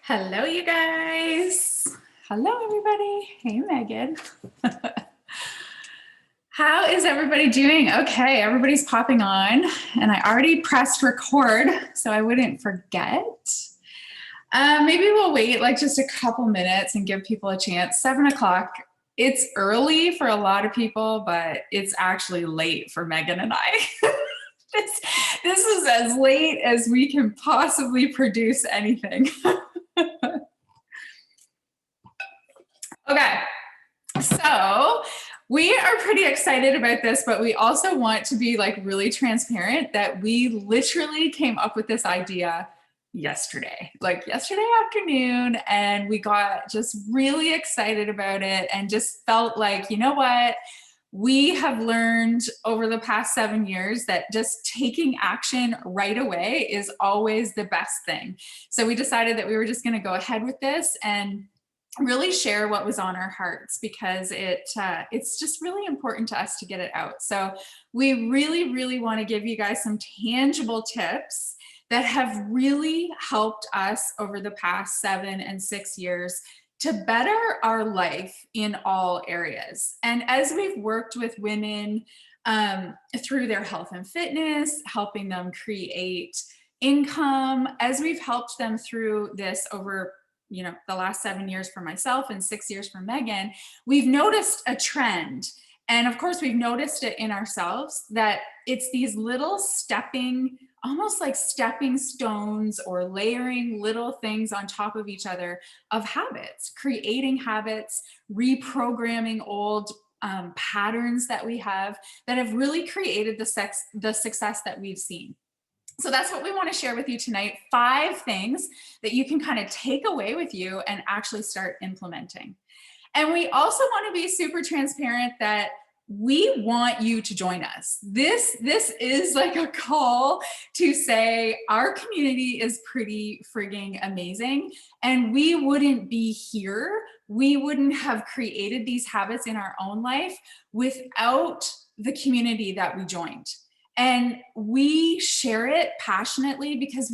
Hello, you guys. Hello, everybody. Hey, Megan. How is everybody doing? Okay, everybody's popping on, and I already pressed record so I wouldn't forget. Maybe we'll wait like just a couple minutes and give people a chance. 7 o'clock. It's early for a lot of people, but it's actually late for Megan and I. this is as late as we can possibly produce anything. Okay, so we are pretty excited about this, but we also want to be like really transparent that we literally came up with this idea yesterday afternoon, and we got just really excited about it and just felt like, you know what? We have learned over the past 7 years that just taking action right away is always the best thing. So we decided that we were just going to go ahead with this and really share what was on our hearts, because it's just really important to us to get it out. So we really want to give you guys some tangible tips that have really helped us over the past 7 and 6 years to better our life in all areas. And as we've worked with women through their health and fitness, helping them create income, as we've helped them through this over the last 7 years for myself and 6 years for Megan, we've noticed a trend. And of course, we've noticed it in ourselves, that it's these little almost like stepping stones or layering little things on top of each other of habits, creating habits, reprogramming old patterns that we have that have really created the success that we've seen. So that's what we want to share with you tonight. 5 things that you can kind of take away with you and actually start implementing. And we also want to be super transparent that we want you to join us. This is like a call to say our community is pretty frigging amazing, and we wouldn't be here. We wouldn't have created these habits in our own life without the community that we joined. And we share it passionately because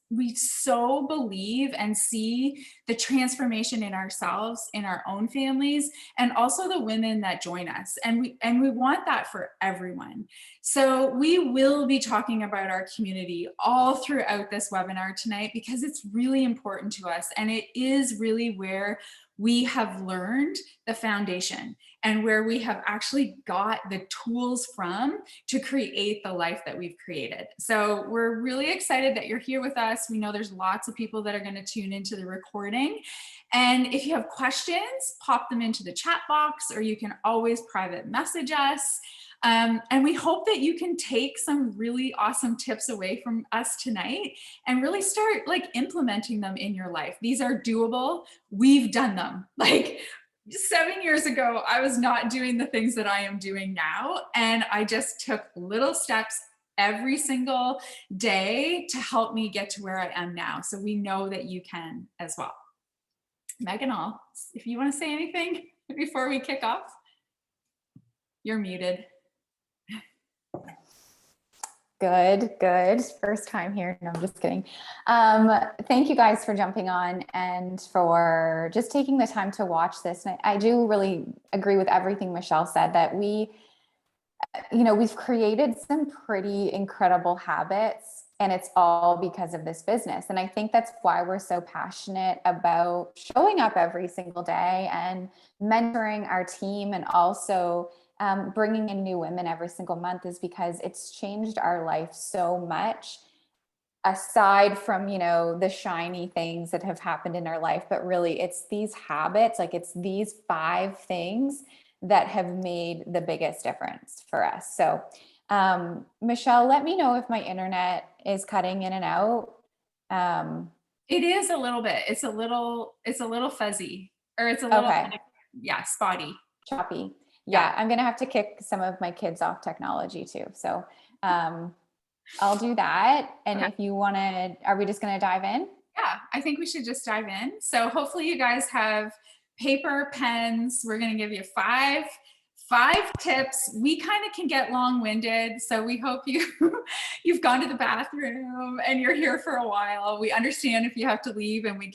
we so believe and see the transformation in ourselves, in our own families, and also the women that join us. And we want that for everyone. So we will be talking about our community all throughout this webinar tonight, because it's really important to us. And it is really where we have learned the foundation and where we have actually got the tools from to create the life that we've created. So we're really excited that you're here with us. We know there's lots of people that are going to tune into the recording. And if you have questions, pop them into the chat box, or you can always private message us. And we hope that you can take some really awesome tips away from us tonight and really start like implementing them in your life. These are doable. We've done them. Like 7 years ago, I was not doing the things that I am doing now. And I just took little steps every single day to help me get to where I am now. So we know that you can as well. Megan, if you want to say anything before we kick off, you're muted. Good. First time here. No, I'm just kidding. Thank you guys for jumping on and for just taking the time to watch this. And I do really agree with everything Michelle said, that we've created some pretty incredible habits, and it's all because of this business. And I think that's why we're so passionate about showing up every single day and mentoring our team, and also bringing in new women every single month, is because it's changed our life so much, aside from, the shiny things that have happened in our life. But really, it's these habits, like it's these 5 things that have made the biggest difference for us. So, Michelle, let me know if my internet is cutting in and out. It is a little bit. It's a little fuzzy, or it's a little, okay. Spotty. Choppy. Yeah, I'm going to have to kick some of my kids off technology too. So I'll do that. And okay. If you want to, are we just going to dive in? Yeah, I think we should just dive in. So hopefully you guys have paper, pens. We're going to give you five 5 tips. We kind of can get long-winded, so we hope you've gone to the bathroom and you're here for a while. We understand if you have to leave, and we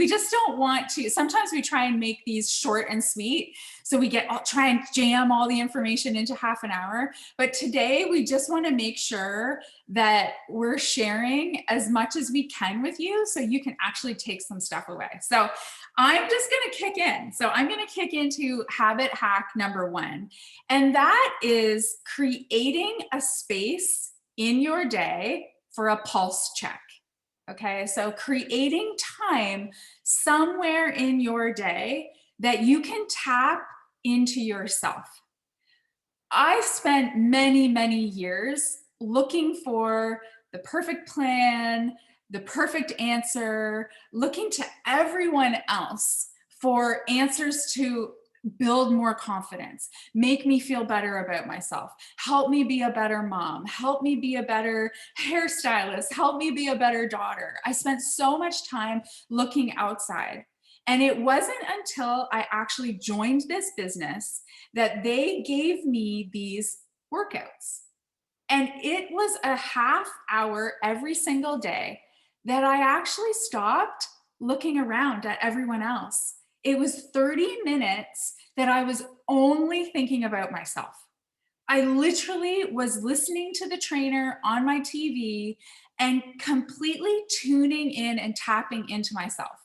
just don't want to. Sometimes we try and make these short and sweet, so try and jam all the information into half an hour. But today we just want to make sure that we're sharing as much as we can with you, so you can actually take some stuff away. So I'm just going to kick in. So I'm going to kick into habit hack number 1. And that is creating a space in your day for a pulse check. Okay. So creating time somewhere in your day that you can tap into yourself. I spent many, many years looking for the perfect plan, the perfect answer, looking to everyone else for answers to build more confidence, make me feel better about myself, help me be a better mom, help me be a better hairstylist, help me be a better daughter. I spent so much time looking outside. And it wasn't until I actually joined this business that they gave me these workouts. And it was a half hour every single day that I actually stopped looking around at everyone else. It was 30 minutes that I was only thinking about myself. I literally was listening to the trainer on my TV and completely tuning in and tapping into myself.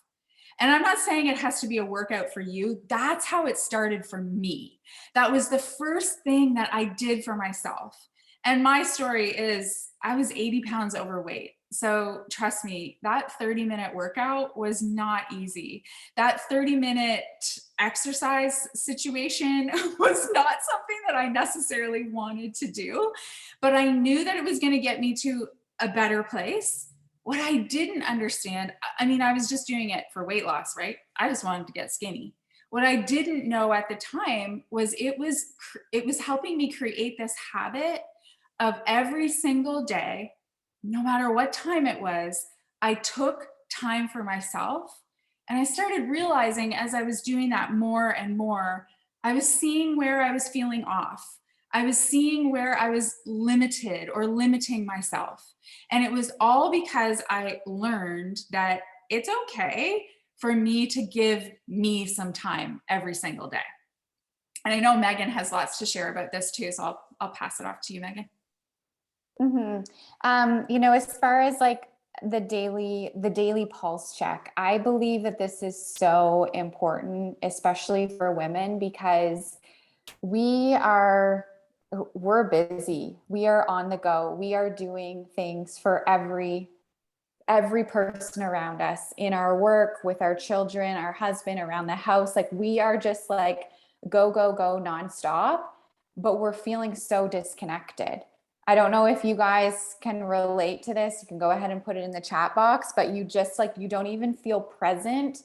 And I'm not saying it has to be a workout for you. That's how it started for me. That was the first thing that I did for myself. And my story is I was 80 pounds overweight. So trust me, that 30-minute workout was not easy. That 30-minute exercise situation was not something that I necessarily wanted to do, but I knew that it was going to get me to a better place. What I didn't understand, I mean, I was just doing it for weight loss, right? I just wanted to get skinny. What I didn't know at the time was it was helping me create this habit of every single day, no matter what time it was, I took time for myself. And I started realizing as I was doing that more and more, I was seeing where I was feeling off. I was seeing where I was limited or limiting myself. And it was all because I learned that it's okay for me to give me some time every single day. And I know Megan has lots to share about this too, so I'll pass it off to you, Megan. As far as like the daily pulse check, I believe that this is so important, especially for women, because we're busy. We are on the go. We are doing things for every person around us, in our work, with our children, our husband, around the house. Like we are just like go, go, go nonstop, but we're feeling so disconnected. I don't know if you guys can relate to this. You can go ahead and put it in the chat box, but you don't even feel present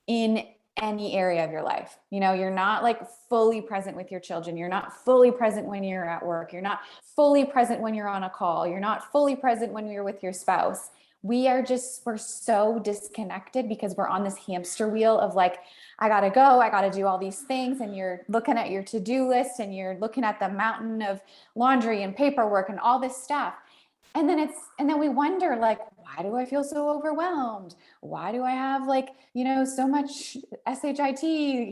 in any area of your life. You're not like fully present with your children. You're not fully present when you're at work. You're not fully present when you're on a call. You're not fully present when you're with your spouse. We're so disconnected because we're on this hamster wheel of like, I gotta go, I gotta do all these things. And you're looking at your to-do list and you're looking at the mountain of laundry and paperwork and all this stuff. And then we wonder, like, why do I feel so overwhelmed? Why do I have so much SHIT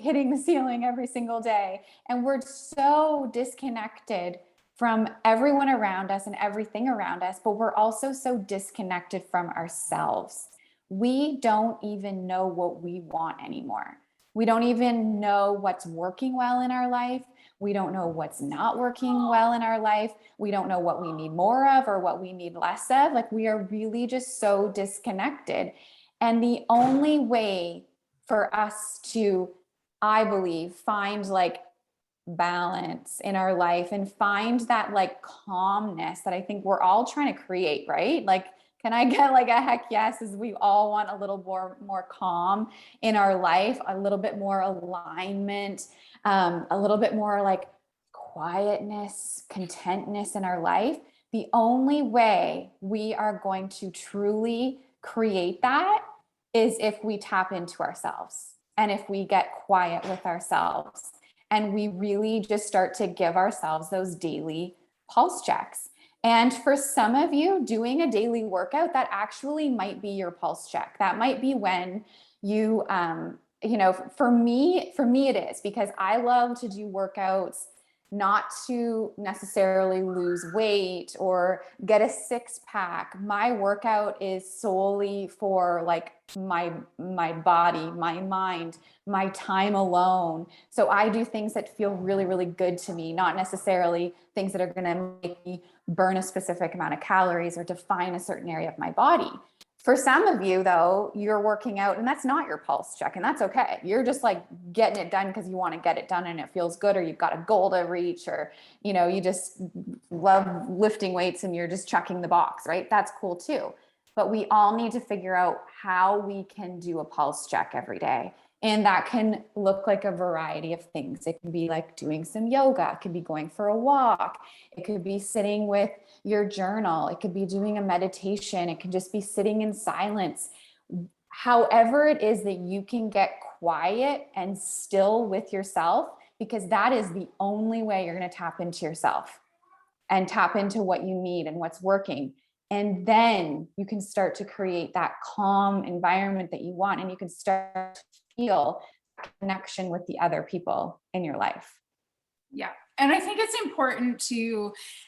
hitting the ceiling every single day? And we're so disconnected from everyone around us and everything around us, but we're also so disconnected from ourselves. We don't even know what we want anymore. We don't even know what's working well in our life. We don't know what's not working well in our life. We don't know what we need more of or what we need less of. Like we are really just so disconnected. And the only way for us to, I believe, find like balance in our life and find that like calmness that I think we're all trying to create, right? Like, can I get like a heck yes, as we all want a little more calm in our life, a little bit more alignment, a little bit more like quietness, contentness in our life. The only way we are going to truly create that is if we tap into ourselves and if we get quiet with ourselves And we really just start to give ourselves those daily pulse checks. And for some of you, doing a daily workout, that actually might be your pulse check. That might be when you, for me, it is, because I love to do workouts not to necessarily lose weight or get a six pack. My workout is solely for like my body, my mind, my time alone. So I do things that feel really, really good to me, not necessarily things that are going to make me burn a specific amount of calories or define a certain area of my body. For some of you, though, you're working out and that's not your pulse check, and that's okay. You're just like getting it done because you want to get it done and it feels good, or you've got a goal to reach, or, you just love lifting weights and you're just checking the box, right? That's cool too. But we all need to figure out how we can do a pulse check every day. And that can look like a variety of things. It can be like doing some yoga. It could be going for a walk. It could be sitting with your journal. It could be doing a meditation. It can just be sitting in silence. However it is that you can get quiet and still with yourself, because that is the only way you're going to tap into yourself and tap into what you need and what's working. And then you can start to create that calm environment that you want, and you can start to feel connection with the other people in your life. Yeah. And I think it's important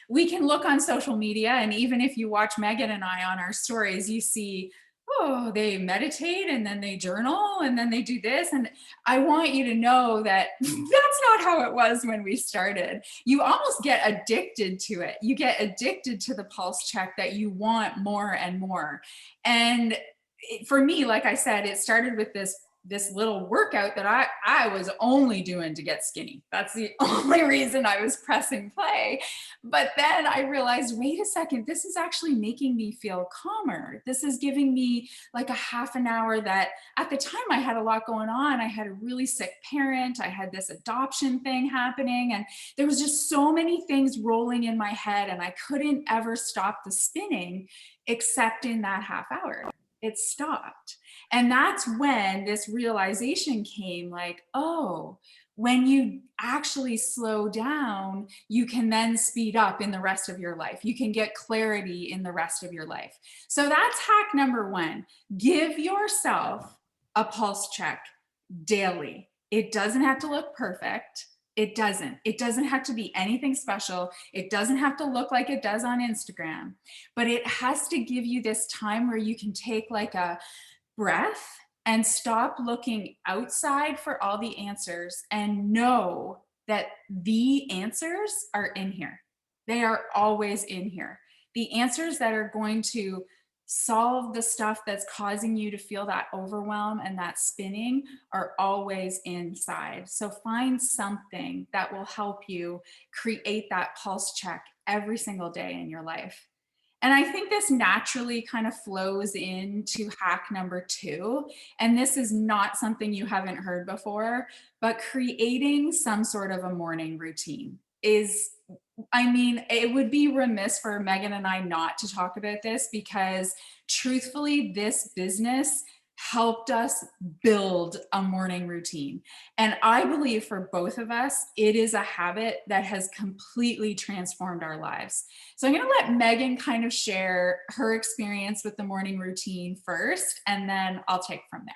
we can look on social media, and even if you watch Megan and I on our stories, you see, oh, they meditate and then they journal and then they do this. And I want you to know that that's not how it was when we started. You almost get addicted to it. You get addicted to the pulse check that you want more and more. And for me, like I said, it started with this little workout that I was only doing to get skinny. That's the only reason I was pressing play. But then I realized, wait a second, this is actually making me feel calmer. This is giving me like a half an hour that at the time I had a lot going on. I had a really sick parent. I had this adoption thing happening, and there was just so many things rolling in my head, and I couldn't ever stop the spinning except in that half hour. It stopped. And that's when this realization came, like, oh, when you actually slow down, you can then speed up in the rest of your life. You can get clarity in the rest of your life. So that's hack number one. Give yourself a pulse check daily. It doesn't have to look perfect. It doesn't. It doesn't have to be anything special. It doesn't have to look like it does on Instagram, but it has to give you this time where you can take like a breath and stop looking outside for all the answers and know that the answers are in here. They are always in here. The answers that are going to solve the stuff that's causing you to feel that overwhelm and that spinning are always inside. So find something that will help you create that pulse check every single day in your life. And I think this naturally kind of flows into hack number two. And this is not something you haven't heard before, but creating some sort of a morning routine is, I mean, it would be remiss for Megan and I not to talk about this, because truthfully, this business helped us build a morning routine. And I believe for both of us, it is a habit that has completely transformed our lives. So I'm going to let Megan kind of share her experience with the morning routine first, and then I'll take from there.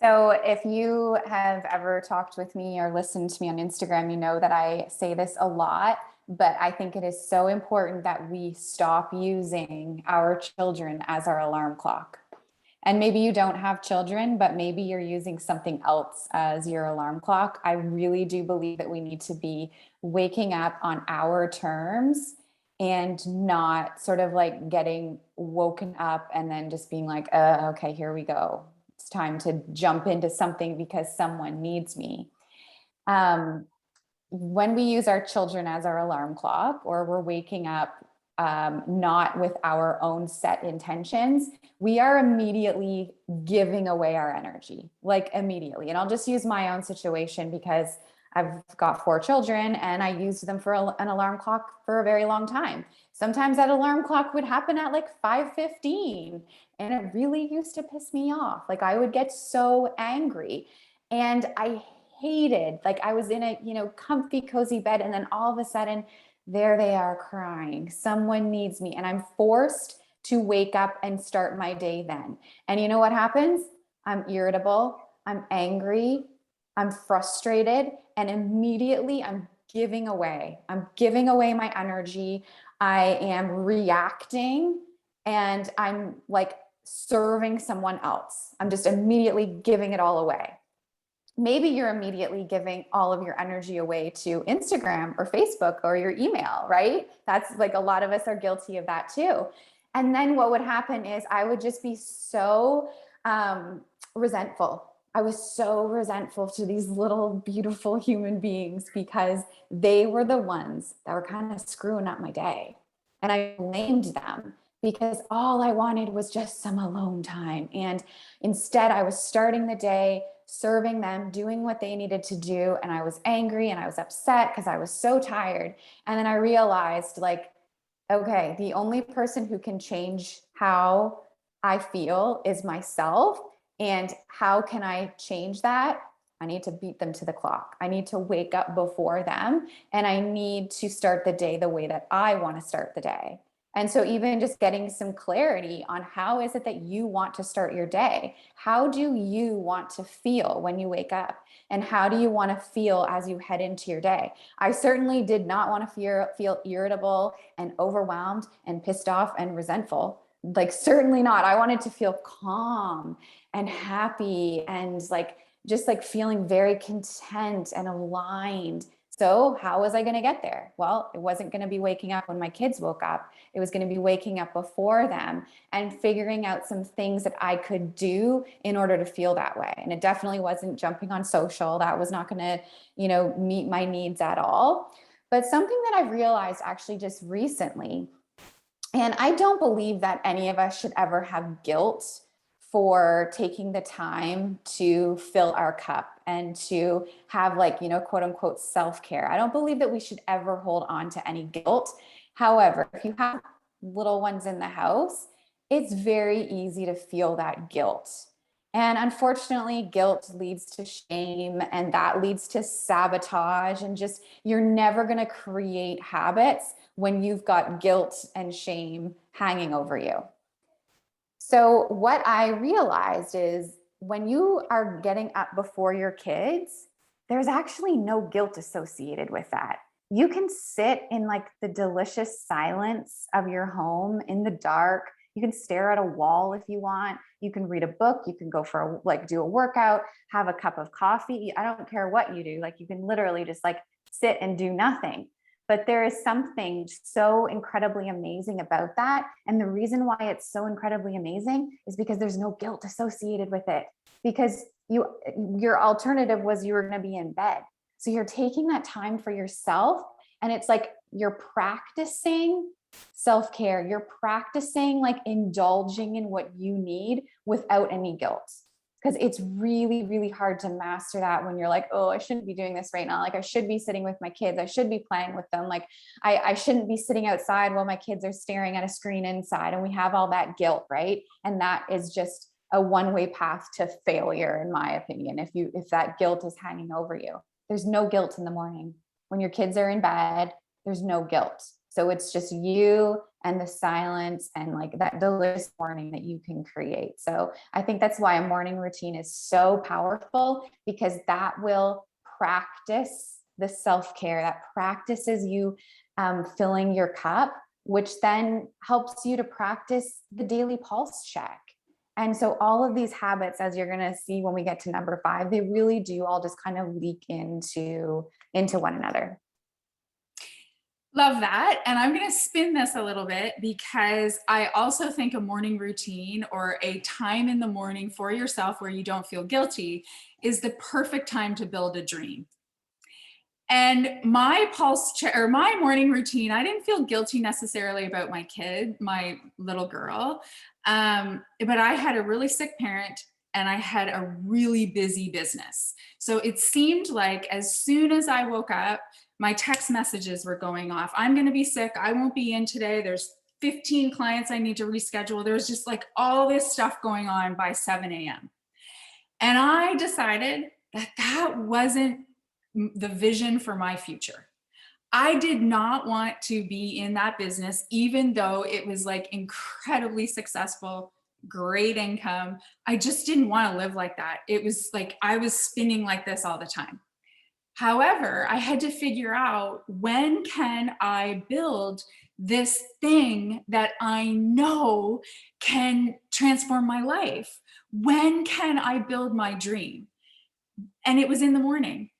So if you have ever talked with me or listened to me on Instagram, you know that I say this a lot, but I think it is so important that we stop using our children as our alarm clock. And maybe you don't have children, but maybe you're using something else as your alarm clock. I really do believe that we need to be waking up on our terms and not sort of like getting woken up and then just being like, okay, here we go. It's time to jump into something because someone needs me. When we use our children as our alarm clock, or we're waking up not with our own set intentions, we are immediately giving away our energy, like immediately. And I'll just use my own situation because I've got 4 children and I used them for an alarm clock for a very long time. Sometimes that alarm clock would happen at like 5:15, and it really used to piss me off. Like I would get so angry, and I hated. Like I was in a, comfy, cozy bed. And then all of a sudden, there they are crying. Someone needs me. And I'm forced to wake up and start my day then. And you know what happens? I'm irritable. I'm angry. I'm frustrated. And immediately I'm giving away. I'm giving away my energy. I am reacting and I'm like serving someone else. I'm just immediately giving it all away. Maybe you're immediately giving all of your energy away to Instagram or Facebook or your email, right? That's like a lot of us are guilty of that too. And then what would happen is I would just be so resentful. I was so resentful to these little beautiful human beings because they were the ones that were kind of screwing up my day. And I blamed them because all I wanted was just some alone time. And instead, I was starting the day serving them, doing what they needed to do. And I was angry and I was upset because I was so tired. And then I realized, like, okay, the only person who can change how I feel is myself. And how can I change that? I need to beat them to the clock. I need to wake up before them and I need to start the day the way that I want to start the day. And so even just getting some clarity on how is it that you want to start your day? How do you want to feel when you wake up? And how do you want to feel as you head into your day? I certainly did not want to feel irritable and overwhelmed and pissed off and resentful. Like certainly not. I wanted to feel calm and happy and like just like feeling very content and aligned. So how was I going to get there? Well, it wasn't going to be waking up when my kids woke up. It was going to be waking up before them and figuring out some things that I could do in order to feel that way. And it definitely wasn't jumping on social. That was not going to, meet my needs at all. But something that I realized actually just recently, and I don't believe that any of us should ever have guilt for taking the time to fill our cup and to have like, quote unquote, self-care. I don't believe that we should ever hold on to any guilt. However, if you have little ones in the house, it's very easy to feel that guilt. And unfortunately, guilt leads to shame and that leads to sabotage and just, you're never going to create habits when you've got guilt and shame hanging over you. So what I realized is when you are getting up before your kids, there's actually no guilt associated with that. You can sit in like the delicious silence of your home in the dark. You can stare at a wall if you want. You can read a book. You can go for do a workout, have a cup of coffee. I don't care what you do. Like you can literally just like sit and do nothing. But there is something so incredibly amazing about that. And the reason why it's so incredibly amazing is because there's no guilt associated with it. Because your alternative was you were going to be in bed. So you're taking that time for yourself. And it's like you're practicing self-care. You're practicing like indulging in what you need without any guilt. Because it's really, really hard to master that when you're like, oh, I shouldn't be doing this right now. Like I should be sitting with my kids. I should be playing with them. Like I shouldn't be sitting outside while my kids are staring at a screen inside. And we have all that guilt, right? And that is just a one-way path to failure, in my opinion. If that guilt is hanging over you, there's no guilt in the morning. When your kids are in bed, there's no guilt. So it's just you and the silence and like that delicious morning that you can create. So I think that's why a morning routine is so powerful, because that will practice the self-care, that practices you filling your cup, which then helps you to practice the daily pulse check. And so all of these habits, as you're going to see when we get to number 5, they really do all just kind of leak into one another. Love that. And I'm going to spin this a little bit because I also think a morning routine or a time in the morning for yourself where you don't feel guilty is the perfect time to build a dream. And my my morning routine, I didn't feel guilty necessarily about my kid, my little girl. But I had a really sick parent and I had a really busy business. So it seemed like as soon as I woke up, my text messages were going off. I'm going to be sick. I won't be in today. There's 15 clients I need to reschedule. There's just like all this stuff going on by 7 a.m. And I decided that wasn't the vision for my future. I did not want to be in that business, even though it was like incredibly successful, great income. I just didn't want to live like that. It was like I was spinning like this all the time. However, I had to figure out, when can I build this thing that I know can transform my life? When can I build my dream? And it was in the morning.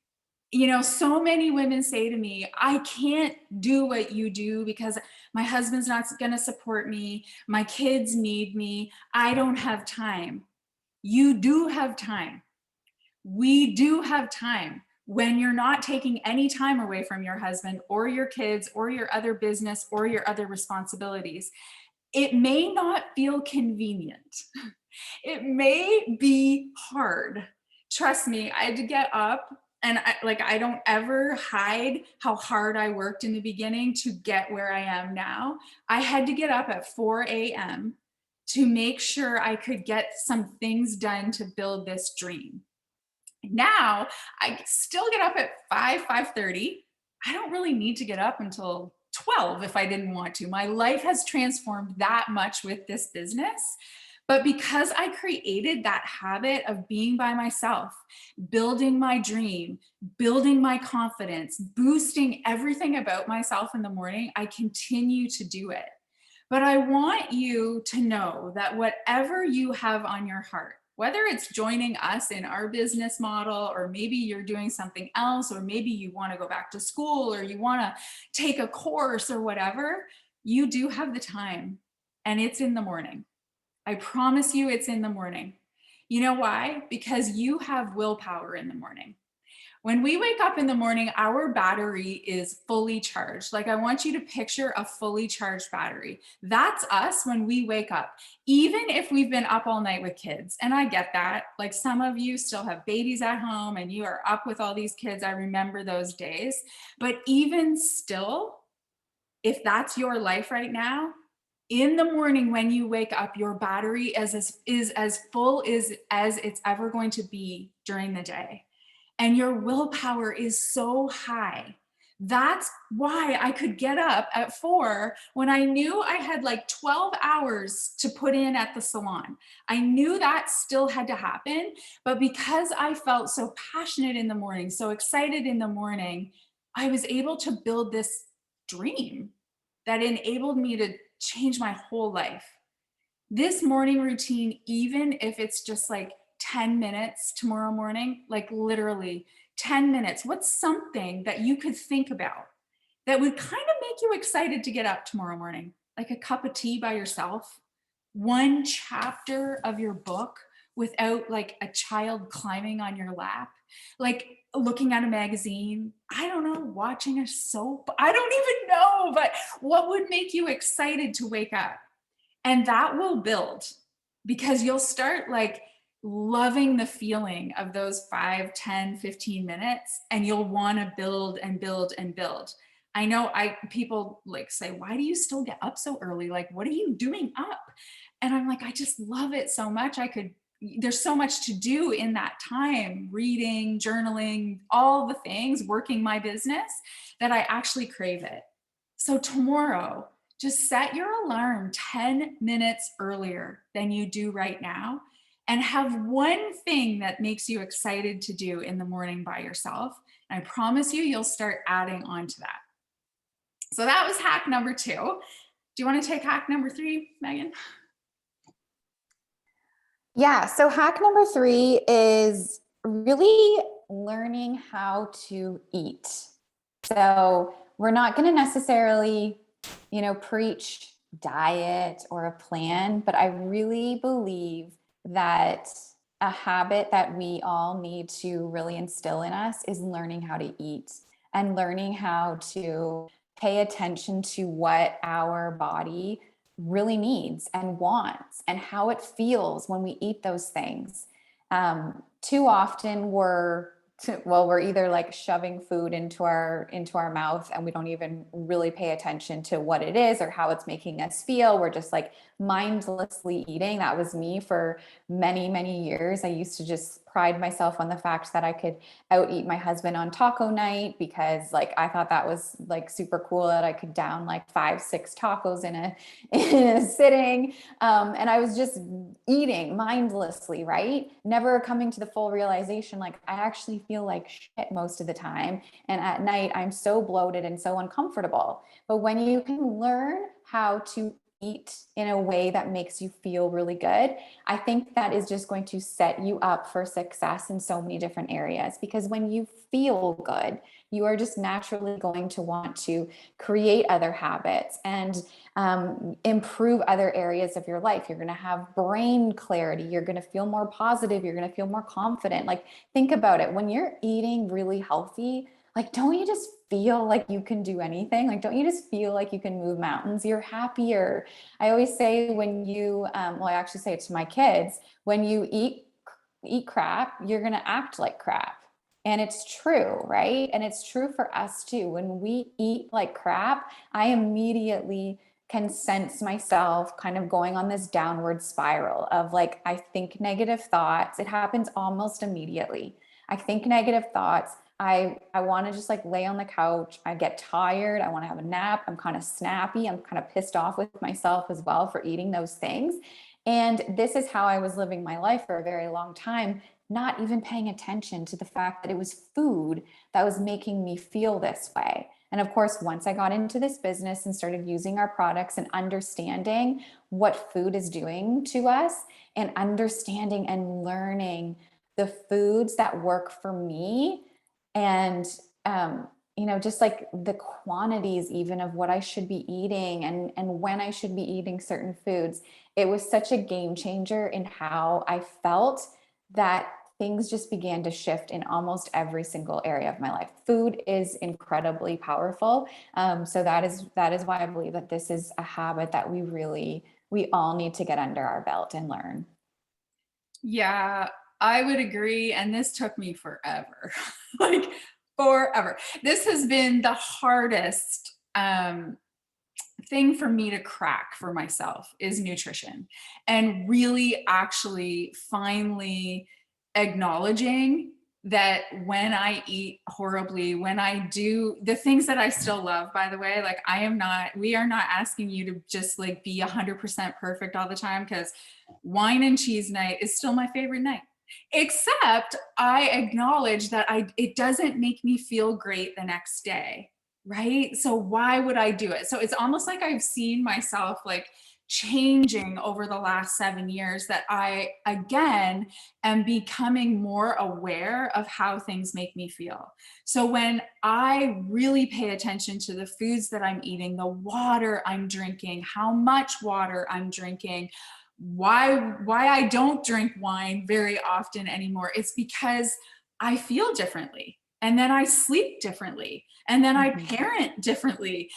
You know, so many women say to me, I can't do what you do because my husband's not going to support me. My kids need me. I don't have time. You do have time. We do have time. When you're not taking any time away from your husband or your kids or your other business or your other responsibilities, it may not feel convenient. It may be hard. Trust me, I had to get up, and I don't ever hide how hard I worked in the beginning to get where I am now. I had to get up at 4 a.m. to make sure I could get some things done to build this dream. Now I still get up at 5:30. I don't really need to get up until 12 if I didn't want to. My life has transformed that much with this business. But because I created that habit of being by myself, building my dream, building my confidence, boosting everything about myself in the morning, I continue to do it. But I want you to know that whatever you have on your heart, whether it's joining us in our business model, or maybe you're doing something else, or maybe you want to go back to school, or you want to take a course or whatever, you do have the time, and it's in the morning. I promise you it's in the morning. You know why? Because you have willpower in the morning. When we wake up in the morning, our battery is fully charged. Like, I want you to picture a fully charged battery. That's us when we wake up, even if we've been up all night with kids. And I get that. Like, some of you still have babies at home and you are up with all these kids. I remember those days. But even still, if that's your life right now, in the morning when you wake up, your battery is as full as it's ever going to be during the day. And your willpower is so high. That's why I could get up at 4 when I knew I had like 12 hours to put in at the salon. I knew that still had to happen, but because I felt so passionate in the morning, so excited in the morning, I was able to build this dream that enabled me to change my whole life. This morning routine, even if it's just like 10 minutes tomorrow morning, like literally 10 minutes, what's something that you could think about that would kind of make you excited to get up tomorrow morning? Like a cup of tea by yourself, one chapter of your book without like a child climbing on your lap, like looking at a magazine, I don't know, watching a soap, I don't even know, but what would make you excited to wake up? And that will build, because you'll start like loving the feeling of those 5, 10, 15 minutes, and you'll want to build and build and build. I know people like say, why do you still get up so early? Like, what are you doing up? And I'm like, I just love it so much. There's so much to do in that time, reading, journaling, all the things, working my business, that I actually crave it. So tomorrow, just set your alarm 10 minutes earlier than you do right now, and have one thing that makes you excited to do in the morning by yourself. And I promise you, you'll start adding on to that. So that was hack number 2. Do you want to take hack number 3, Megan? Yeah. So hack number 3 is really learning how to eat. So we're not going to necessarily, preach diet or a plan, but I really believe that a habit that we all need to really instill in us is learning how to eat, and learning how to pay attention to what our body really needs and wants, and how it feels when we eat those things. Too often we're either like shoving food into our mouth, and we don't even really pay attention to what it is or how it's making us feel. We're just like mindlessly eating. That was me for many, many years. I used to just pride myself on the fact that I could out eat my husband on taco night, because like I thought that was like super cool that I could down like 5, 6 tacos in a in a sitting. And I was just eating mindlessly, right? Never coming to the full realization, like I actually feel like shit most of the time. And at night, I'm so bloated and so uncomfortable. But when you can learn how to eat in a way that makes you feel really good, I think that is just going to set you up for success in so many different areas. Because when you feel good, you are just naturally going to want to create other habits and improve other areas of your life. You're going to have brain clarity. You're going to feel more positive. You're going to feel more confident. Like, think about it. When you're eating really healthy, like, don't you just feel like you can do anything? Like, don't you just feel like you can move mountains? You're happier. I always say when you, well, I actually say it to my kids, when you eat crap, you're going to act like crap. And it's true, right? And it's true for us too. When we eat like crap, I immediately can sense myself kind of going on this downward spiral of like, I think negative thoughts. It happens almost immediately. I think negative thoughts. I want to just like lay on the couch. I get tired. I want to have a nap. I'm kind of snappy. I'm kind of pissed off with myself as well for eating those things. And this is how I was living my life for a very long time, not even paying attention to the fact that it was food that was making me feel this way. And of course, once I got into this business and started using our products and understanding what food is doing to us, and understanding and learning the foods that work for me, and just like the quantities even of what I should be eating, and when I should be eating certain foods, it was such a game changer in how I felt, that things just began to shift in almost every single area of my life. Food is incredibly powerful. So that is why I believe that this is a habit that we all need to get under our belt and learn. Yeah, I would agree. And this took me forever, like forever. This has been the hardest thing for me to crack for myself, is nutrition, and really actually finally acknowledging that when I eat horribly, when I do the things that I still love, by the way, like we are not asking you to just like be 100% perfect all the time, because wine and cheese night is still my favorite night. Except I acknowledge that it doesn't make me feel great the next day, right? So why would I do it? So it's almost like I've seen myself like changing over the last 7 years, that I again am becoming more aware of how things make me feel. So when I really pay attention to the foods that I'm eating, the water I'm drinking, how much water I'm drinking, why I don't drink wine very often anymore, it's because I feel differently, and then I sleep differently, and then I Mhm. parent differently.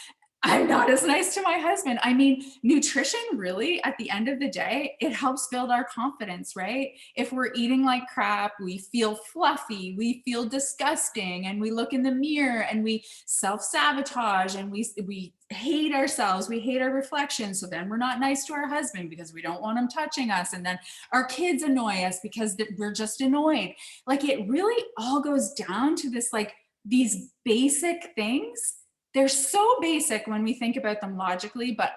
I'm not as nice to my husband. I mean, nutrition really, at the end of the day, it helps build our confidence, right? If we're eating like crap, we feel fluffy, we feel disgusting, and we look in the mirror and we self-sabotage, and we hate ourselves, we hate our reflection. So then we're not nice to our husband because we don't want him touching us. And then our kids annoy us because we're just annoyed. Like, it really all goes down to this, like, these basic things. They're so basic when we think about them logically, but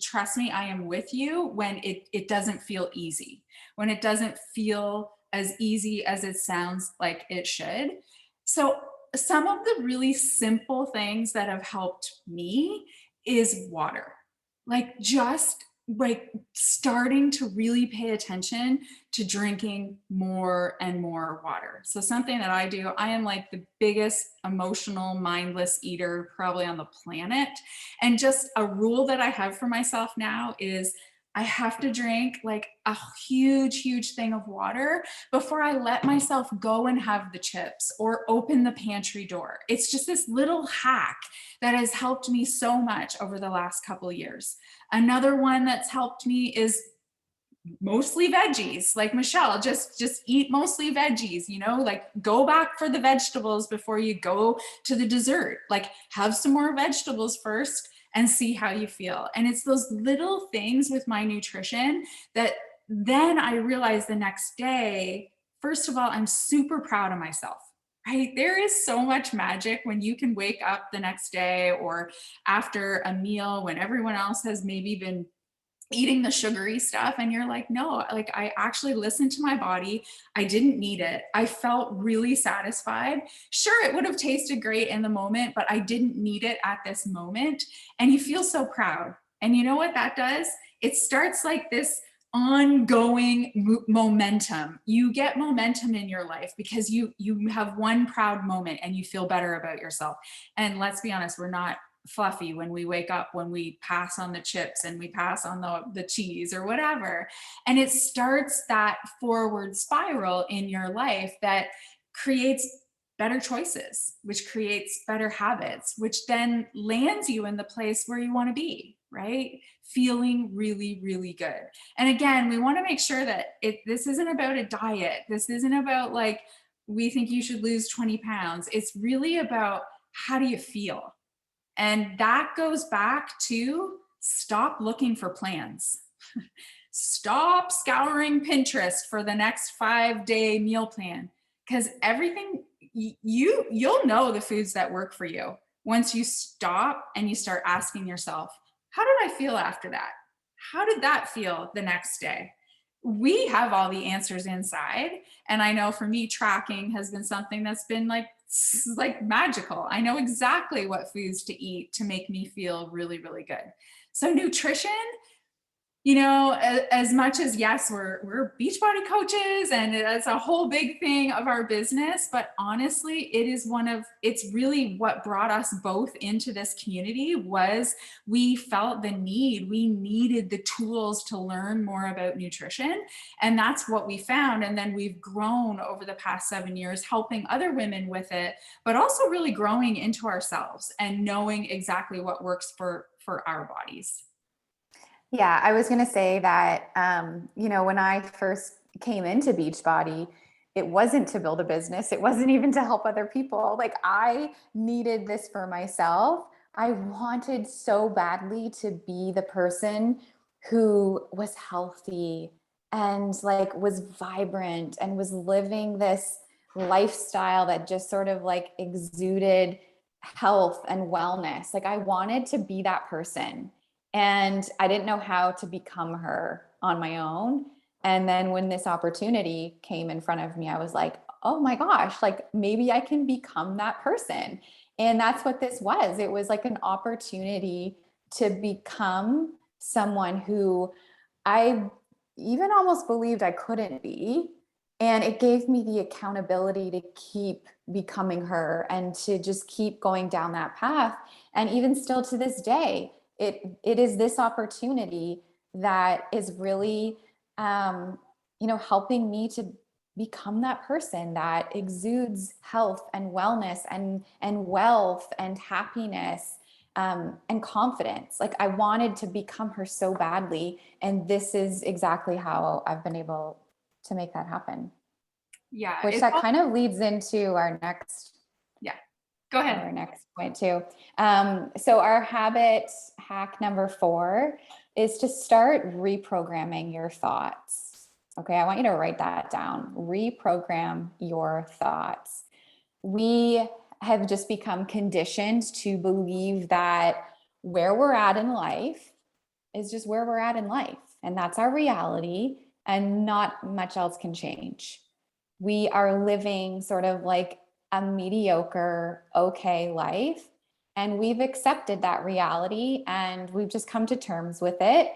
trust me, I am with you when it doesn't feel easy, when it doesn't feel as easy as it sounds like it should. So some of the really simple things that have helped me is water. Like, just like starting to really pay attention to drinking more and more water. So something that I do, I am like the biggest emotional mindless eater probably on the planet. And just a rule that I have for myself now is I have to drink like a huge thing of water before I let myself go and have the chips or open the pantry door. It's just this little hack that has helped me so much over the last couple of years. Another one that's helped me is mostly veggies. Like, Michelle, just eat mostly veggies, like go back for the vegetables before you go to the dessert. Like, have some more vegetables first, and see how you feel. And it's those little things with my nutrition that then I realized the next day, first of all, I'm super proud of myself. Right? There is so much magic when you can wake up the next day or after a meal when everyone else has maybe been eating the sugary stuff and you're like, no, like I actually listened to my body. I didn't need it. I felt really satisfied. Sure, it would have tasted great in the moment, but I didn't need it at this moment. And you feel so proud. And you know what that does? It starts like this ongoing momentum. You get momentum in your life because you have one proud moment and you feel better about yourself. And let's be honest, we're not fluffy when we wake up, when we pass on the chips and we pass on the cheese or whatever. And it starts that forward spiral in your life that creates better choices, which creates better habits, which then lands you in the place where you want to be, right? Feeling really, really good. And again, we want to make sure that this isn't about a diet. This isn't about like, we think you should lose 20 pounds. It's really about how do you feel? And that goes back to stop looking for plans. Stop scouring Pinterest for the next 5-day meal plan because everything you'll know the foods that work for you once you stop and you start asking yourself, how did I feel after that? How did that feel the next day? We have all the answers inside. And I know for me, tracking has been something that's been like magical. I know exactly what foods to eat to make me feel really, really good. So nutrition, you know, as much as yes, we're Beachbody coaches and it's a whole big thing of our business, but honestly, it's really what brought us both into this community was we felt we needed the tools to learn more about nutrition. And that's what we found. And then we've grown over the past 7 years, helping other women with it, but also really growing into ourselves and knowing exactly what works for our bodies. Yeah, I was going to say that, when I first came into Beachbody, it wasn't to build a business. It wasn't even to help other people. Like I needed this for myself. I wanted so badly to be the person who was healthy and like was vibrant and was living this lifestyle that just sort of like exuded health and wellness. Like I wanted to be that person. And I didn't know how to become her on my own. And then when this opportunity came in front of me, I was like, oh my gosh, like maybe I can become that person. And that's what this was. It was like an opportunity to become someone who I even almost believed I couldn't be. And it gave me the accountability to keep becoming her and to just keep going down that path. And even still to this day, it is this opportunity that is really helping me to become that person that exudes health and wellness and wealth and happiness, and confidence. Like I wanted to become her so badly, and this is exactly how I've been able to make that happen. Yeah. Which that kind of leads into our next Yeah. Go ahead. Our next point too. So our habit hack number 4 is to start reprogramming your thoughts. Okay, I want you to write that down. Reprogram your thoughts. We have just become conditioned to believe that where we're at in life is just where we're at in life, and that's our reality, and not much else can change. We are living sort of like a mediocre, okay life. And we've accepted that reality and we've just come to terms with it.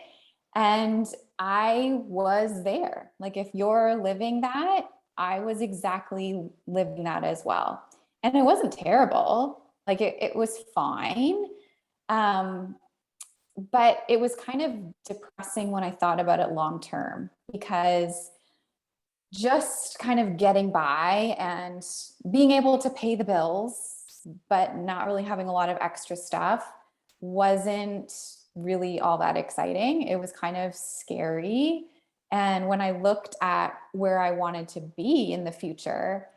And I was there. Like, if you're living that, I was exactly living that as well. And it wasn't terrible. Like, it was fine. But it was kind of depressing when I thought about it long term, because just kind of getting by and being able to pay the bills, but not really having a lot of extra stuff wasn't really all that exciting. It was kind of scary. And when I looked at where I wanted to be in the future,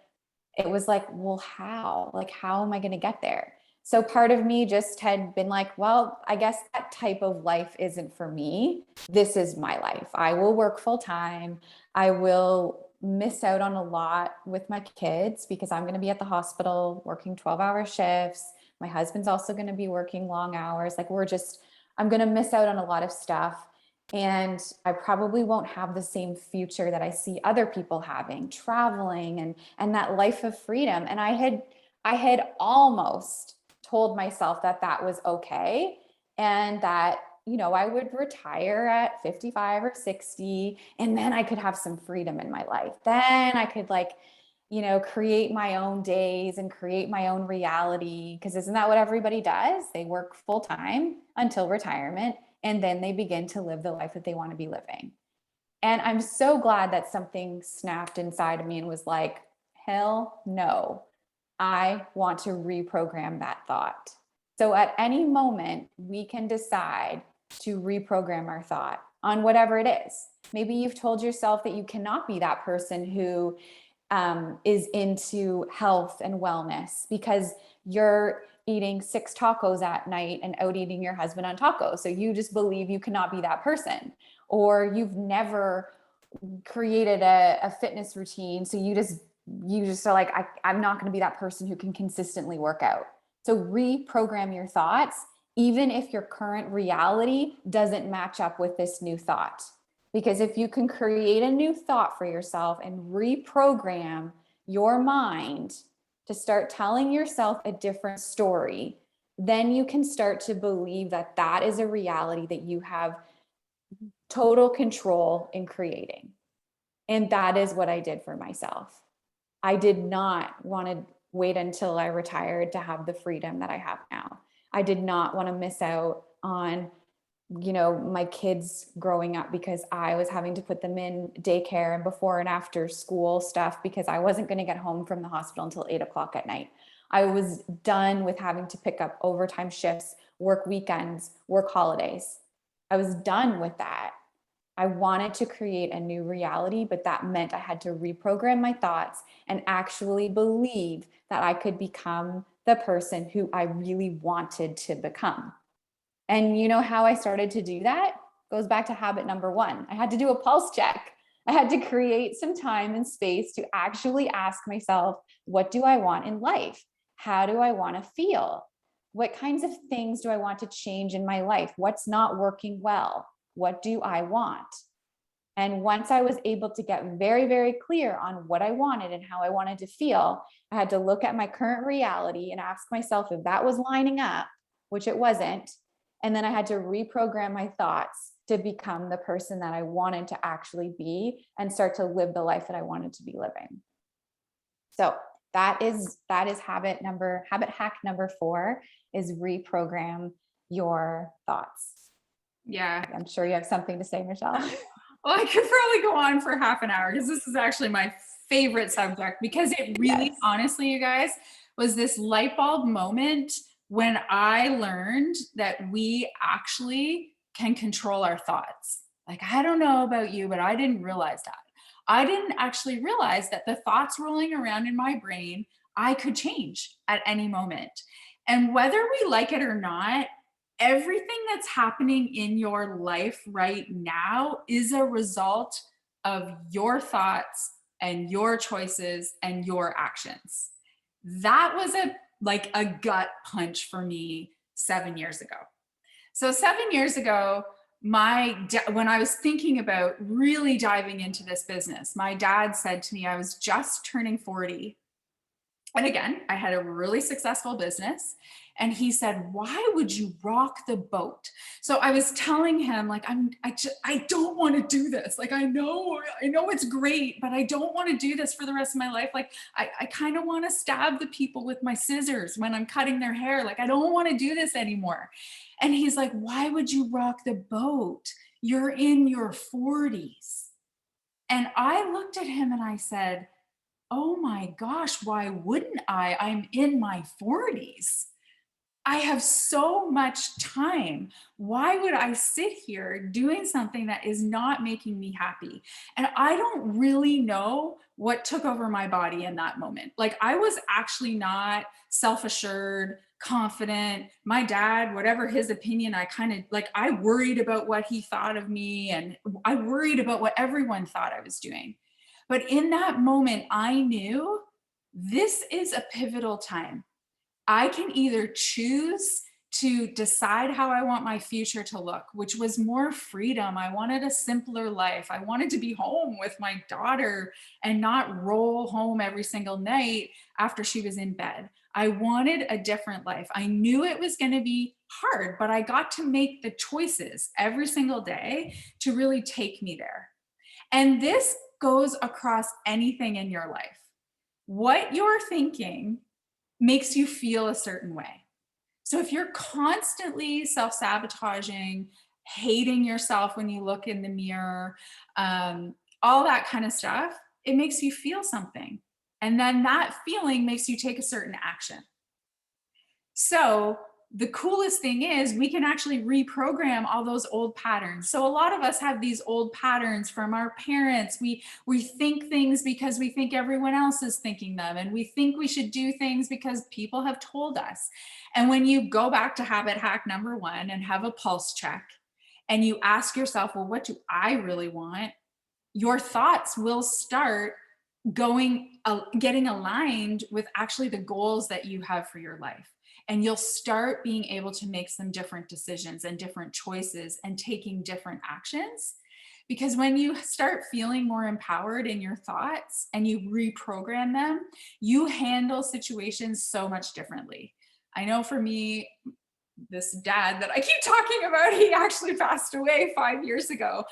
it was like, well, how? Like, how am I going to get there? So part of me just had been like, well, I guess that type of life isn't for me. This is my life. I will work full time. I will miss out on a lot with my kids because I'm going to be at the hospital working 12-hour shifts. My husband's also going to be working long hours. Like I'm going to miss out on a lot of stuff. And I probably won't have the same future that I see other people having, traveling and that life of freedom. And I had almost told myself that that was okay and that, I would retire at 55 or 60 and then I could have some freedom in my life. Then I could create my own days and create my own reality. Because isn't that what everybody does? They work full time until retirement and then they begin to live the life that they want to be living. And I'm so glad that something snapped inside of me and was like, hell no. I want to reprogram that thought. So at any moment, we can decide to reprogram our thought on whatever it is. Maybe you've told yourself that you cannot be that person who is into health and wellness because you're eating 6 tacos at night and out eating your husband on tacos. So you just believe you cannot be that person. Or you've never created a fitness routine. So you just are like, I'm not going to be that person who can consistently work out. So reprogram your thoughts, even if your current reality doesn't match up with this new thought. Because if you can create a new thought for yourself and reprogram your mind to start telling yourself a different story, then you can start to believe that that is a reality that you have total control in creating. And that is what I did for myself. I did not want to wait until I retired to have the freedom that I have now. I did not want to miss out on, my kids growing up because I was having to put them in daycare and before and after school stuff because I wasn't going to get home from the hospital until 8 o'clock at night. I was done with having to pick up overtime shifts, work weekends, work holidays. I was done with that. I wanted to create a new reality, but that meant I had to reprogram my thoughts and actually believe that I could become the person who I really wanted to become. And you know how I started to do that? Goes back to habit number 1. I had to do a pulse check. I had to create some time and space to actually ask myself, what do I want in life? How do I want to feel? What kinds of things do I want to change in my life? What's not working well? What do I want? And once I was able to get very, very clear on what I wanted and how I wanted to feel, I had to look at my current reality and ask myself if that was lining up, which it wasn't. And then I had to reprogram my thoughts to become the person that I wanted to actually be and start to live the life that I wanted to be living. So that is habit hack number 4 is reprogram your thoughts. Yeah. I'm sure you have something to say, Michelle. Well, I could probably go on for half an hour because this is actually my favorite subject because it really, honestly, you guys, was this light bulb moment when I learned that we actually can control our thoughts. Like, I don't know about you, but I didn't realize that. I didn't actually realize that the thoughts rolling around in my brain, I could change at any moment. And whether we like it or not, everything that's happening in your life right now is a result of your thoughts and your choices and your actions. That was a gut punch for me 7 years ago. So 7 years ago, when I was thinking about really diving into this business, my dad said to me, I was just turning 40. And again, I had a really successful business. And he said, why would you rock the boat? So I was telling him, like, I don't want to do this. Like, I know it's great, but I don't want to do this for the rest of my life. Like, I kind of want to stab the people with my scissors when I'm cutting their hair. Like, I don't want to do this anymore. And he's like, why would you rock the boat? You're in your 40s. And I looked at him and I said, oh my gosh, why wouldn't I? I'm in my 40s. I have so much time. Why would I sit here doing something that is not making me happy? And I don't really know what took over my body in that moment. Like, I was actually not self-assured, confident. My dad, whatever his opinion, I kind of like, I worried about what he thought of me, and I worried about what everyone thought I was doing. But in that moment, I knew this is a pivotal time. I can either choose to decide how I want my future to look, which was more freedom. I wanted a simpler life. I wanted to be home with my daughter and not roll home every single night after she was in bed. I wanted a different life. I knew it was going to be hard, but I got to make the choices every single day to really take me there. And this goes across anything in your life. What you're thinking makes you feel a certain way. So if you're constantly self-sabotaging, hating yourself when you look in the mirror, all that kind of stuff, it makes you feel something. And then that feeling makes you take a certain action. So the coolest thing is we can actually reprogram all those old patterns. So a lot of us have these old patterns from our parents. We think things because we think everyone else is thinking them, and we think we should do things because people have told us. And when you go back to habit hack number 1 and have a pulse check and you ask yourself, well, what do I really want? Your thoughts will start getting aligned with actually the goals that you have for your life. And you'll start being able to make some different decisions and different choices and taking different actions. Because when you start feeling more empowered in your thoughts and you reprogram them, you handle situations so much differently. I know for me, this dad that I keep talking about, he actually passed away 5 years ago.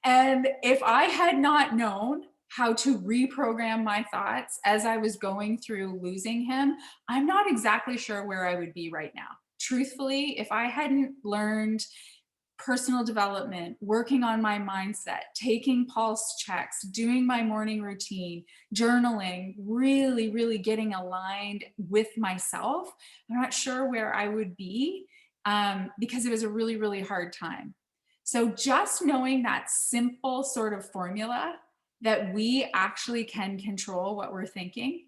And if I had not known how to reprogram my thoughts as I was going through losing him, I'm not exactly sure where I would be right now. Truthfully, if I hadn't learned personal development, working on my mindset, taking pulse checks, doing my morning routine, journaling, really, really getting aligned with myself, I'm not sure where I would be, because it was a really, really hard time. So just knowing that simple sort of formula that we actually can control what we're thinking.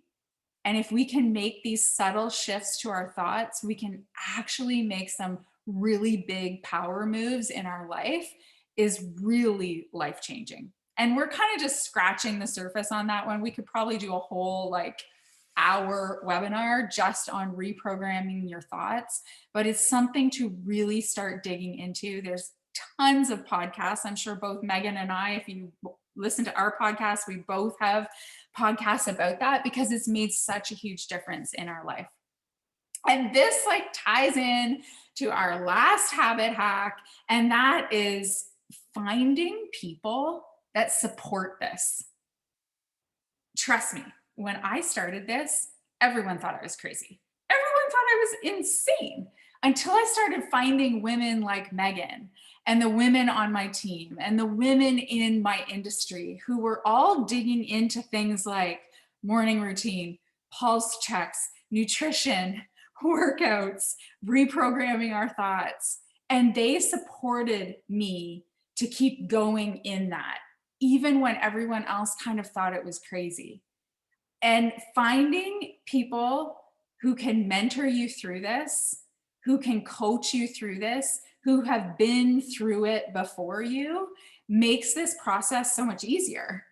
And if we can make these subtle shifts to our thoughts, we can actually make some really big power moves in our life, is really life changing. And we're kind of just scratching the surface on that one. We could probably do a whole like hour webinar just on reprogramming your thoughts, but it's something to really start digging into. There's tons of podcasts. I'm sure both Megan and I, if you listen to our podcast, we both have podcasts about that because it's made such a huge difference in our life. And this like ties in to our last habit hack, and that is finding people that support this. Trust me, when I started this, everyone thought I was crazy. Everyone thought I was insane until I started finding women like Megan and the women on my team and the women in my industry who were all digging into things like morning routine, pulse checks, nutrition, workouts, reprogramming our thoughts. And they supported me to keep going in that, even when everyone else kind of thought it was crazy. And finding people who can mentor you through this, who can coach you through this, who have been through it before you, makes this process so much easier,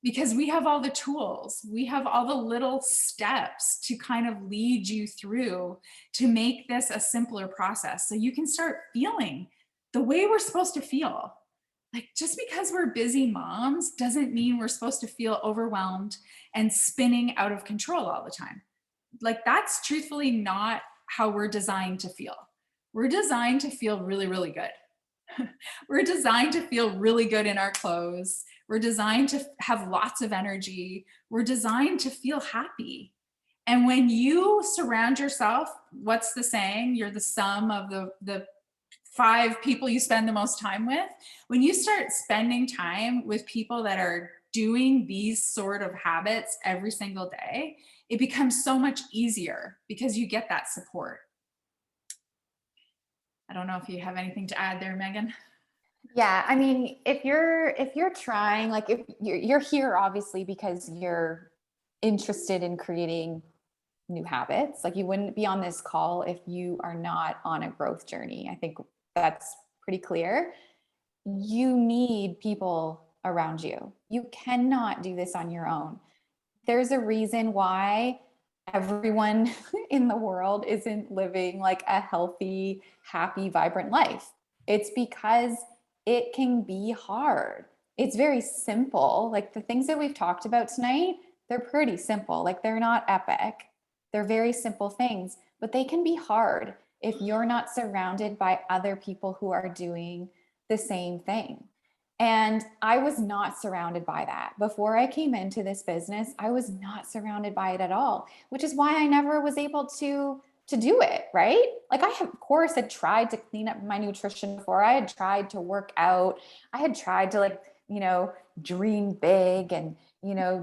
because we have all the tools, we have all the little steps to kind of lead you through to make this a simpler process so you can start feeling the way we're supposed to feel. Like, just because we're busy moms doesn't mean we're supposed to feel overwhelmed and spinning out of control all the time. Like, that's truthfully not how we're designed to feel. We're designed to feel really, really good. We're designed to feel really good in our clothes. We're designed to have lots of energy. We're designed to feel happy. And when you surround yourself, what's the saying? You're the sum of the 5 people you spend the most time with. When you start spending time with people that are doing these sort of habits every single day, it becomes so much easier because you get that support. I don't know if you have anything to add there, Megan. Yeah, I mean, if you're trying, like if you're here obviously because you're interested in creating new habits. Like you wouldn't be on this call if you are not on a growth journey. I think that's pretty clear. You need people around you. You cannot do this on your own. There's a reason why everyone in the world isn't living like a healthy, happy, vibrant life. It's because it can be hard. It's very simple. Like the things that we've talked about tonight, they're pretty simple. Like they're not epic. They're very simple things, but they can be hard if you're not surrounded by other people who are doing the same thing. And I was not surrounded by that. Before I came into this business, I was not surrounded by it at all, which is why I never was able to do it, right? Like I have, of course had tried to clean up my nutrition before. I had tried to work out. I had tried to like, dream big and,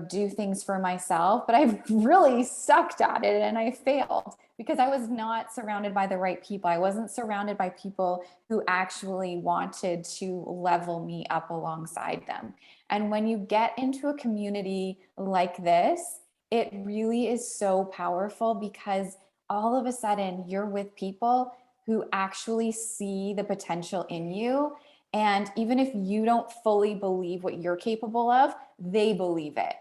do things for myself, but I really sucked at it and I failed because I was not surrounded by the right people. I wasn't surrounded by people who actually wanted to level me up alongside them. And when you get into a community like this, it really is so powerful because all of a sudden you're with people who actually see the potential in you. And even if you don't fully believe what you're capable of, they believe it.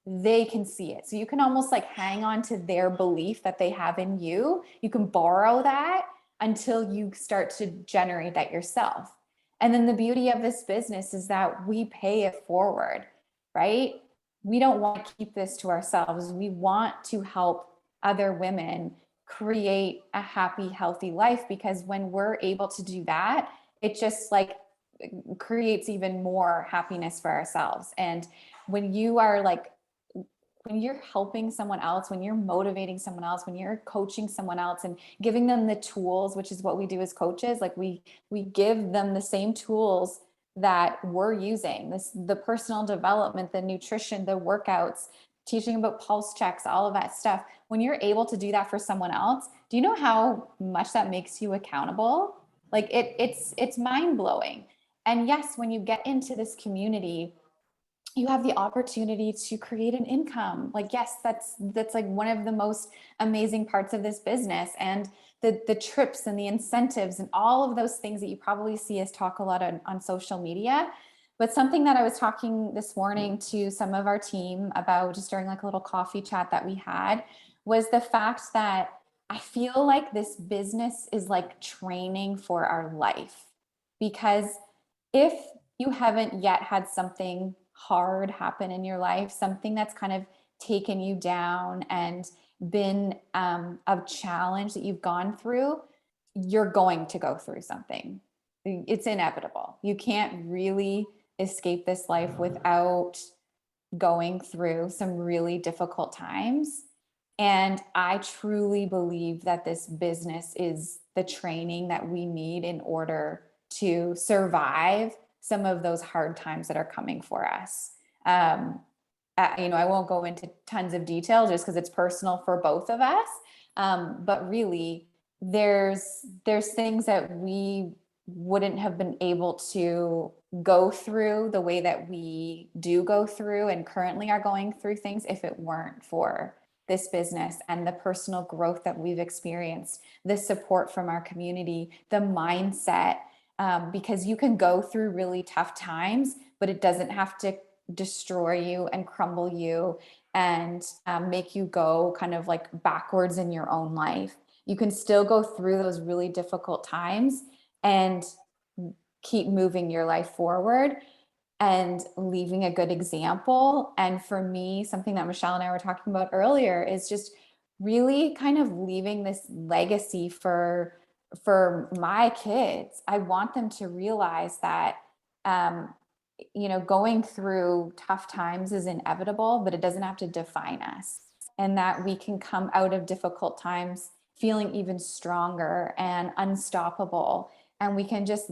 They can see it. So you can almost like hang on to their belief that they have in you. You can borrow that until you start to generate that yourself. And then the beauty of this business is that we pay it forward, right? We don't want to keep this to ourselves. We want to help other women create a happy, healthy life because when we're able to do that, it just like creates even more happiness for ourselves. And when you are like, when you're helping someone else, when you're motivating someone else, when you're coaching someone else and giving them the tools, which is what we do as coaches, like we give them the same tools that we're using, the personal development, the nutrition, the workouts, teaching about pulse checks, all of that stuff. When you're able to do that for someone else, do you know how much that makes you accountable? Like it's mind blowing. And yes, when you get into this community, you have the opportunity to create an income. Like, yes, that's like one of the most amazing parts of this business. And the trips and the incentives and all of those things that you probably see us talk a lot on social media. But something that I was talking this morning to some of our team about just during like a little coffee chat that we had was the fact that I feel like this business is like training for our life. Because if you haven't yet had something hard happen in your life, something that's kind of taken you down and been a challenge that you've gone through, you're going to go through something. It's inevitable. You can't really escape this life without going through some really difficult times. And I truly believe that this business is the training that we need in order to survive some of those hard times that are coming for us. I won't go into tons of detail just because it's personal for both of us. But really, there's things that we wouldn't have been able to go through the way that we do go through and currently are going through things if it weren't for this business and the personal growth that we've experienced, the support from our community, the mindset, because you can go through really tough times, but it doesn't have to destroy you and crumble you and make you go kind of like backwards in your own life. You can still go through those really difficult times and keep moving your life forward and leaving a good example. And for me, something that Michelle and I were talking about earlier is just really kind of leaving this legacy for my kids. I want them to realize that going through tough times is inevitable, but it doesn't have to define us, and that we can come out of difficult times feeling even stronger and unstoppable, and we can just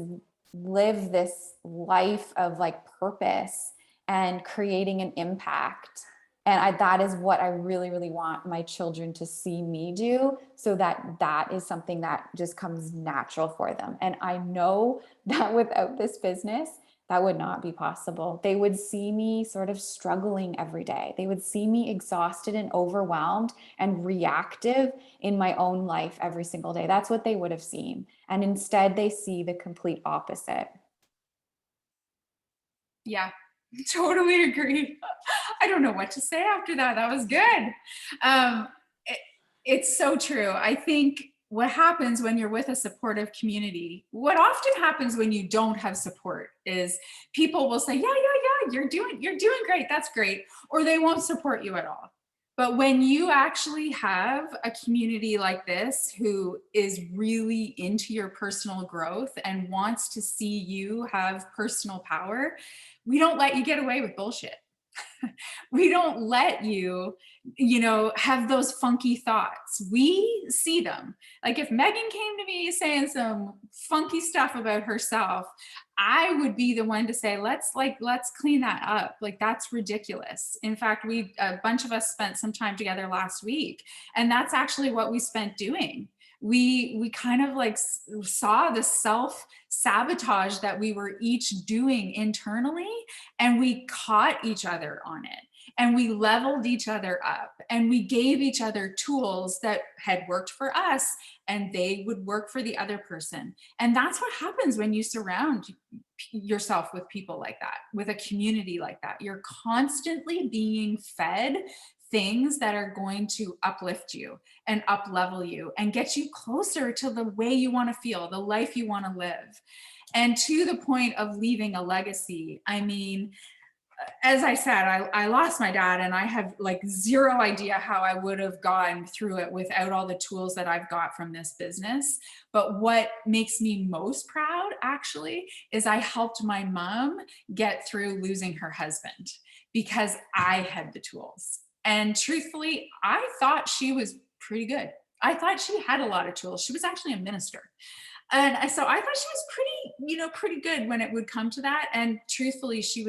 live this life of like purpose and creating an impact. And that is what I really, really want my children to see me do, so that is something that just comes natural for them. And I know that without this business, that would not be possible. They would see me sort of struggling every day. They would see me exhausted and overwhelmed and reactive in my own life every single day. That's what they would have seen. And instead, they see the complete opposite. Yeah, totally agree. I don't know what to say after that. That was good. Um, it, it's so true. I think what happens when you're with a supportive community, what often happens when you don't have support is people will say, yeah, you're doing great. That's great. Or they won't support you at all. But when you actually have a community like this who is really into your personal growth and wants to see you have personal power, we don't let you get away with bullshit. We don't let you, have those funky thoughts. We see them. Like if Megan came to me saying some funky stuff about herself, I would be the one to say, let's clean that up. Like that's ridiculous. In fact, a bunch of us spent some time together last week, and that's actually what we spent doing. We kind of like saw the self sabotage that we were each doing internally, and we caught each other on it, and we leveled each other up, and we gave each other tools that had worked for us and they would work for the other person. And that's what happens when you surround yourself with people like that, with a community like that. You're constantly being fed things that are going to uplift you and up level you and get you closer to the way you want to feel, the life you want to live. And to the point of leaving a legacy, I mean, as I said, I lost my dad, and I have like zero idea how I would have gone through it without all the tools that I've got from this business. But what makes me most proud actually is I helped my mom get through losing her husband because I had the tools. And truthfully, I thought she was pretty good. I thought she had a lot of tools. She was actually a minister. And so I thought she was pretty good when it would come to that. And truthfully, she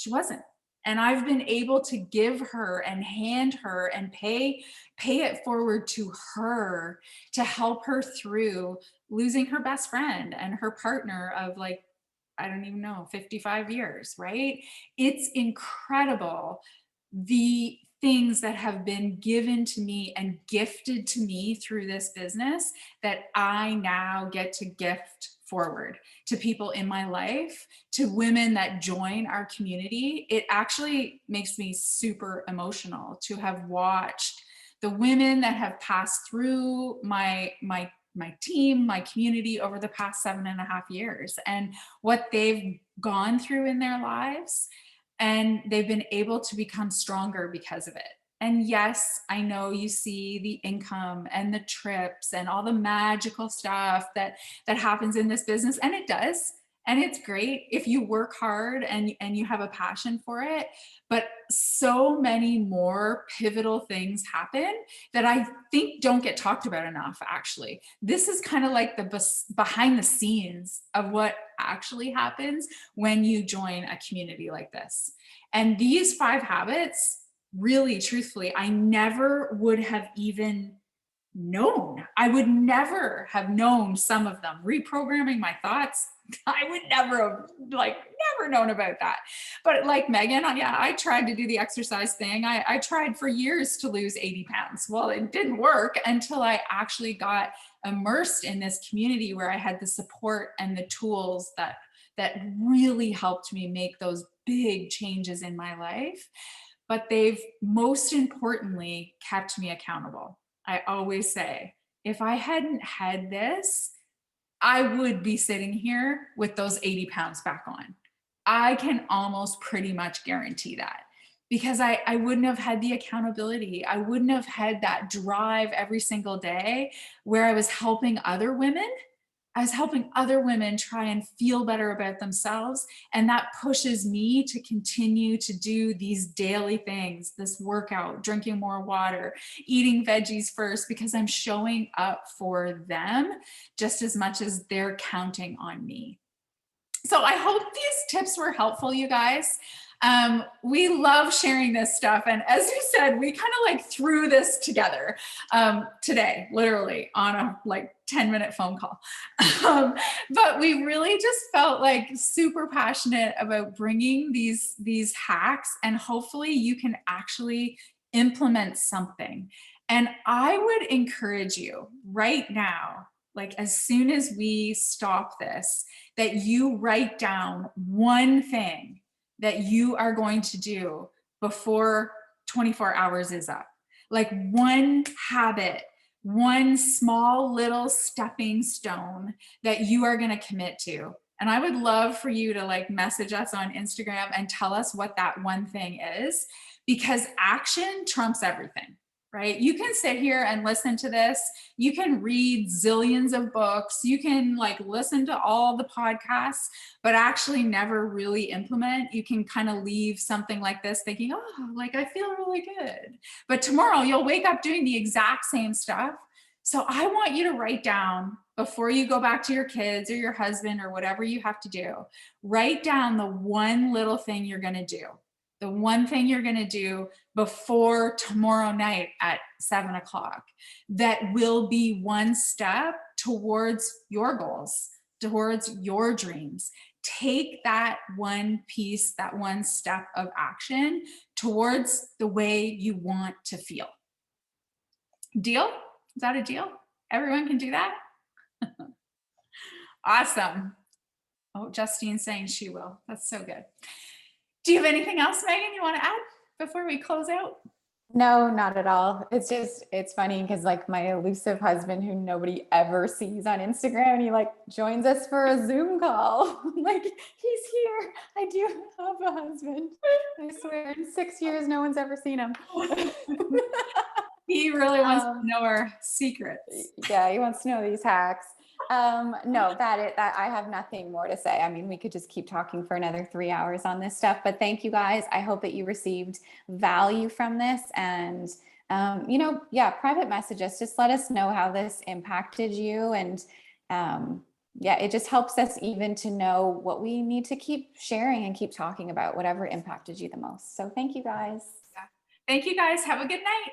wasn't. And I've been able to give her and hand her and pay it forward to her to help her through losing her best friend and her partner of like, I don't even know, 55 years, right? It's incredible the things that have been given to me and gifted to me through this business that I now get to gift forward to people in my life, to women that join our community. It actually makes me super emotional to have watched the women that have passed through my team, my community over the past 7.5 years, and what they've gone through in their lives. And they've been able to become stronger because of it. And yes, I know you see the income and the trips and all the magical stuff that happens in this business, and it does. And it's great if you work hard and you have a passion for it. But so many more pivotal things happen that I think don't get talked about enough, actually. This is kind of like the behind the scenes of what actually happens when you join a community like this. And these 5 habits, really, truthfully, I never would have even known. I would never have known some of them. Reprogramming my thoughts, I would never have never known about that. But like Megan, yeah, I tried to do the exercise thing. I tried for years to lose 80 pounds. Well, it didn't work until I actually got immersed in this community where I had the support and the tools that really helped me make those big changes in my life. But they've most importantly kept me accountable. I always say, if I hadn't had this, I would be sitting here with those 80 pounds back on. I can almost pretty much guarantee that, because I wouldn't have had the accountability. I wouldn't have had that drive every single day where I was helping other women. I was helping other women try and feel better about themselves. And that pushes me to continue to do these daily things, this workout, drinking more water, eating veggies first, because I'm showing up for them just as much as they're counting on me. So I hope these tips were helpful, you guys. We love sharing this stuff. And as you said, we kind of like threw this together today, literally on a like 10-minute phone call. But we really just felt like super passionate about bringing these hacks, and hopefully you can actually implement something. And I would encourage you right now, like as soon as we stop this, that you write down one thing that you are going to do before 24 hours is up. Like one habit, one small little stepping stone that you are going to commit to. And I would love for you to like message us on Instagram and tell us what that one thing is, because action trumps everything. Right? You can sit here and listen to this. You can read zillions of books. You can like listen to all the podcasts, but actually never really implement. You can kind of leave something like this thinking, oh, like I feel really good. But tomorrow you'll wake up doing the exact same stuff. So I want you to write down before you go back to your kids or your husband or whatever you have to do, write down the one little thing you're going to do. The one thing you're going to do before tomorrow night at 7:00 that will be one step towards your goals, towards your dreams. Take that one piece, that one step of action towards the way you want to feel. Deal? Is that a deal? Everyone can do that? Awesome. Oh, Justine's saying she will. That's so good. Do you have anything else, Megan, you want to add before we close out? No, not at all. It's funny because like my elusive husband who nobody ever sees on Instagram, he like joins us for a Zoom call. Like, he's here. I do have a husband. I swear, in 6 years, no one's ever seen him. He really wants to know our secrets. Yeah, he wants to know these hacks. No, that I have nothing more to say. I mean, we could just keep talking for another 3 hours on this stuff, but thank you guys. I hope that you received value from this, and private message us. Just let us know how this impacted you, and it just helps us even to know what we need to keep sharing and keep talking about, whatever impacted you the most. So thank you guys. Yeah. Thank you guys. Have a good night.